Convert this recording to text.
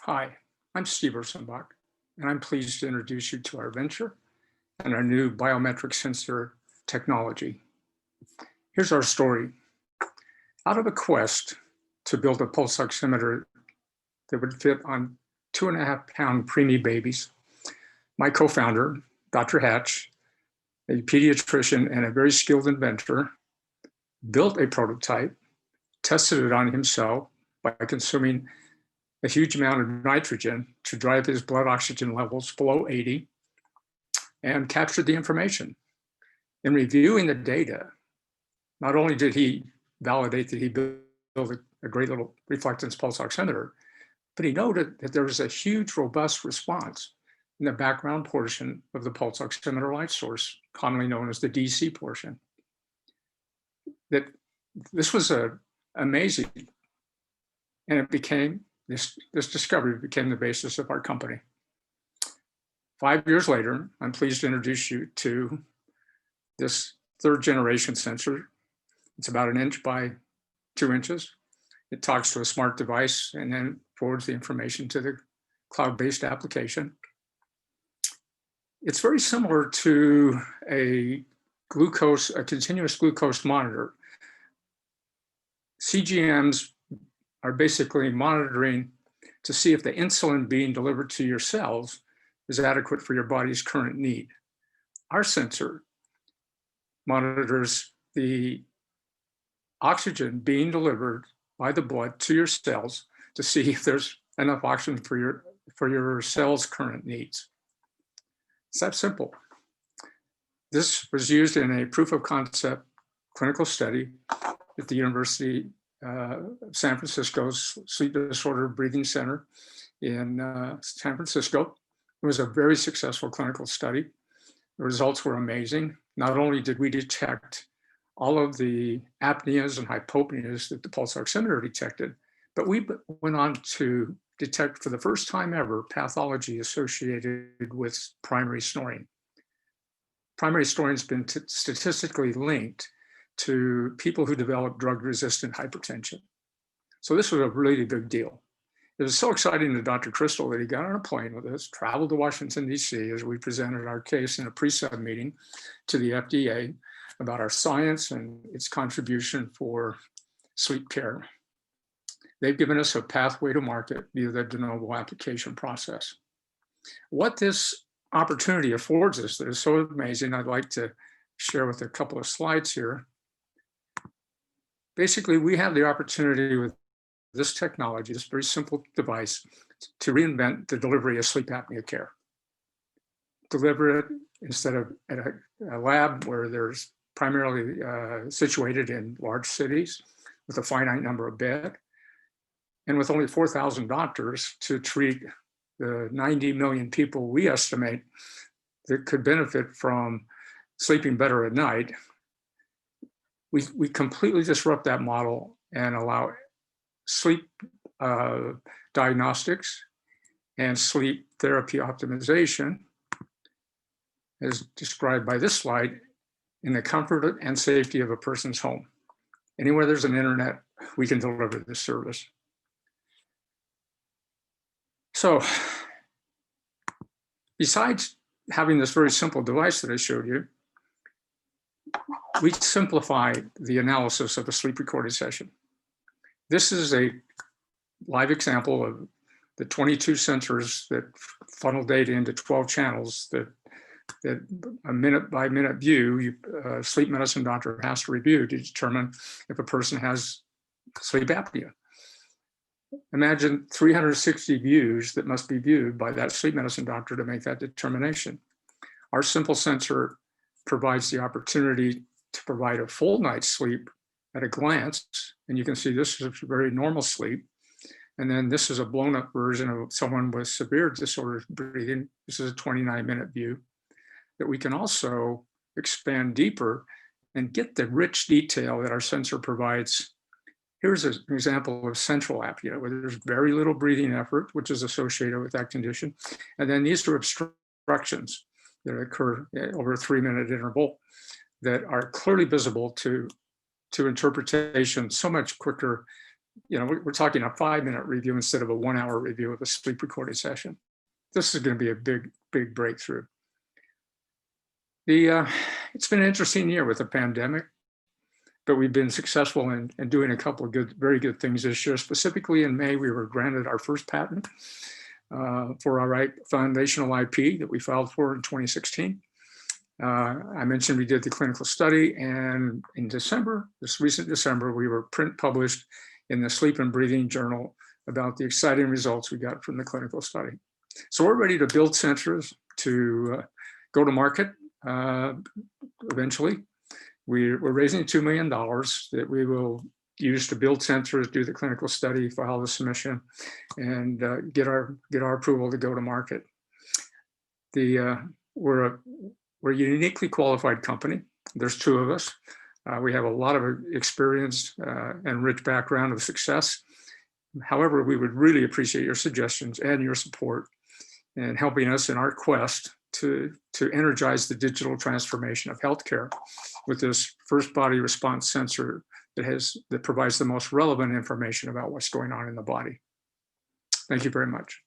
Hi, I'm Steve Ursenbach, and I'm pleased to introduce you to our venture and our new biometric sensor technology. Here's our story. Out of a quest to build a pulse oximeter that would fit on 2.5-pound preemie babies, my co-founder, Dr. Hatch, a pediatrician and a very skilled inventor, built a prototype, tested it on himself by consuming a huge amount of nitrogen to drive his blood oxygen levels below 80, and captured the information. In reviewing the data, not only did he validate that he built a great little reflectance pulse oximeter, but he noted that there was a huge, robust response in the background portion of the pulse oximeter light source, commonly known as the DC portion. That this was amazing, and it became this discovery became the basis of our company. 5 years later, I'm pleased to introduce you to this third generation sensor. It's about 1 inch by 2 inches. It talks to a smart device and then forwards the information to the cloud-based application. It's very similar to a continuous glucose monitor. CGMs are basically monitoring to see if the insulin being delivered to your cells is adequate for your body's current need. Our sensor monitors the oxygen being delivered by the blood to your cells to see if there's enough oxygen for your cells' current needs. It's that simple. This was used in a proof of concept clinical study at the University of San Francisco's Sleep Disorder Breathing Center in San Francisco. It was a very successful clinical study. The results were amazing. Not only did we detect all of the apneas and hypopneas that the pulse oximeter detected, but we went on to detect for the first time ever pathology associated with primary snoring. Primary snoring has been statistically linked to people who develop drug-resistant hypertension. So this was a really big deal. It was so exciting to Dr. Crystal that he got on a plane with us, traveled to Washington, D.C. as we presented our case in a pre-sub meeting to the FDA about our science and its contribution for sleep care. They've given us a pathway to market via the de novo application process. What this opportunity affords us that is so amazing, I'd like to share with a couple of slides here. Basically, we have the opportunity with this technology, this very simple device, to reinvent the delivery of sleep apnea care. Deliver it instead of at a lab where there's primarily situated in large cities with a finite number of beds, and with only 4,000 doctors to treat the 90 million people we estimate that could benefit from sleeping better at night. We completely disrupt that model and allow sleep diagnostics and sleep therapy optimization, as described by this slide, in the comfort and safety of a person's home. Anywhere there's an internet, we can deliver this service. So, besides having this very simple device that I showed you, we simplify the analysis of a sleep recording session. This is a live example of the 22 sensors that funnel data into 12 channels that a minute-by-minute view, a sleep medicine doctor has to review to determine if a person has sleep apnea. Imagine 360 views that must be viewed by that sleep medicine doctor to make that determination. Our simple sensor provides the opportunity to provide a full night's sleep at a glance, and you can see this is a very normal sleep. And then this is a blown up version of someone with severe disordered breathing. This is a 29-minute view that we can also expand deeper and get the rich detail that our sensor provides. Here's an example of central apnea, where there's very little breathing effort, which is associated with that condition. And then these are obstructions that occur over a 3-minute interval that are clearly visible to interpretation so much quicker we're talking a 5-minute review instead of a 1-hour review of a sleep recording session. This is going to be a big breakthrough. It's been an interesting year with the pandemic, but we've been successful in doing a couple of very good things this year. Specifically in May, we were granted our first patent for our foundational IP that we filed for in 2016. I mentioned we did the clinical study, and in December, this recent December, we were print published in the Sleep and Breathing Journal about the exciting results we got from the clinical study. So we're ready to build sensors to go to market eventually. We're raising $2 million that we will use to build sensors, do the clinical study, file the submission, and get our approval to go to market. We're a uniquely qualified company. There's 2 of us. We have a lot of experience and rich background of success. However, we would really appreciate your suggestions and your support in helping us in our quest to energize the digital transformation of healthcare with this first body response sensor that provides the most relevant information about what's going on in the body. Thank you very much.